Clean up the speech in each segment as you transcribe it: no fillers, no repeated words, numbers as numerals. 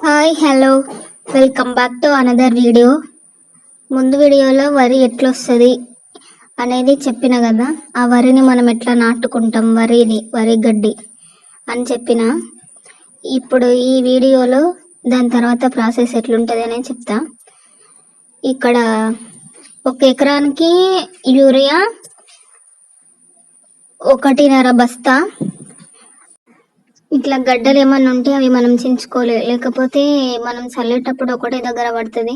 Hi hello welcome back to another video. ముందు వీడియోలో వరి ఎట్లా వస్తుంది అనేది చెప్పిన కదా, ఆ వరిని మనం ఎట్లా నాటుకుంటాం, వరి గడ్డి అని చెప్పిన. ఇప్పుడు ఈ వీడియోలో దాని తర్వాత ప్రాసెస్ ఎట్లుంటుంది అనేది చెప్తా. ఇక్కడ 1 ఎకరానికి యూరియా 1.5 బస్తా. ఇట్లా గడ్డలు ఏమన్నా ఉంటే అవి మనం చించుకోలేదు, లేకపోతే మనం చల్లేటప్పుడు ఒకటే దగ్గర పడుతుంది.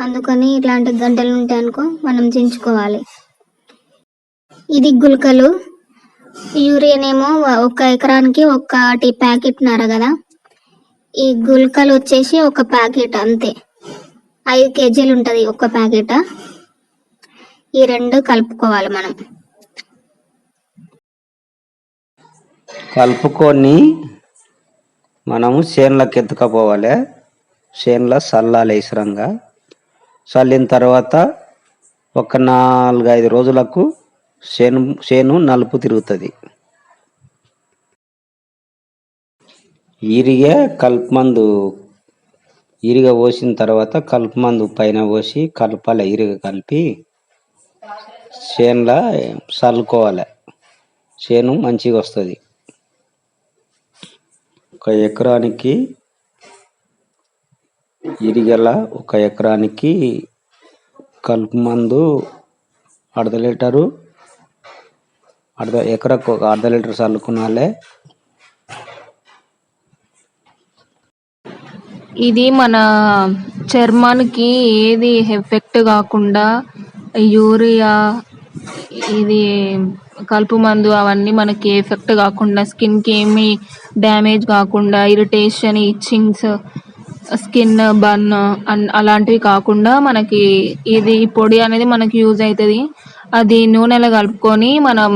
అందుకని ఇట్లాంటి గడ్డలు ఉంటాయి అనుకో, మనం చించుకోవాలి. ఇది గుల్కలు. యూరియానేమో 1 ఎకరానికి 1 ప్యాకెట్ నర కదా. ఈ గుల్కలు వచ్చేసి 1 ప్యాకెట్ అంతే, 5 కేజీలు ఉంటుంది 1 ప్యాకెట్. ఈ 2 కలుపుకోవాలి మనం. కలుపుకొని మనము చేనులకు ఎత్తుకపోవాలి. చేనులో చల్లాలి. ఇసరంగా చల్లిన తర్వాత ఒక 4-5 రోజులకు చేను నలుపు తిరుగుతుంది. ఈరిగా కలుపు మందు ఈరిగా పోసిన తర్వాత కలుపు మందు పైన పోసి కలపాలి. ఈరిగా కలిపి చేనులో చల్లుకోవాలి. చేను మంచిగా వస్తుంది. 1 ఎకరానికి ఇరిగల 1 ఎకరానికి కలుపు మందు ఎకరకు 1/2 లీటర్ చల్లుకునాలే. ఇది మన చర్మానికి ఏది ఎఫెక్ట్ కాకుండా యూరియా, ఇది కలుపు మందు అవన్నీ మనకి ఎఫెక్ట్ కాకుండా, స్కిన్కి ఏమి డ్యామేజ్ కాకుండా, ఇరిటేషన్, ఇచ్చింగ్స్, స్కిన్ బర్న్ అలాంటివి కాకుండా మనకి ఇది పొడి అనేది మనకి యూజ్ అవుతుంది. అది నూనెలో కలుపుకొని మనం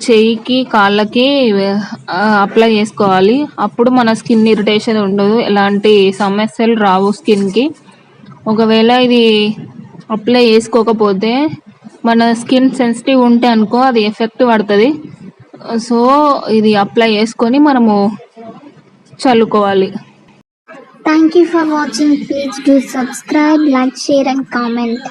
చెయ్యికి, కాళ్ళకి అప్లై చేసుకోవాలి. అప్పుడు మన స్కిన్ ఇరిటేషన్ ఉండదు, ఎలాంటి సమస్యలు రావు స్కిన్కి. ఒకవేళ ఇది అప్లై చేసుకోకపోతే మన స్కిన్ సెన్సిటివ్ ఉంటే అనుకో, అది ఎఫెక్ట్ పడుతుంది. సో ఇది అప్లై చేసుకొని మనము చల్లుకోవాలి. Thank you for watching. Please do subscribe, like, share and comment.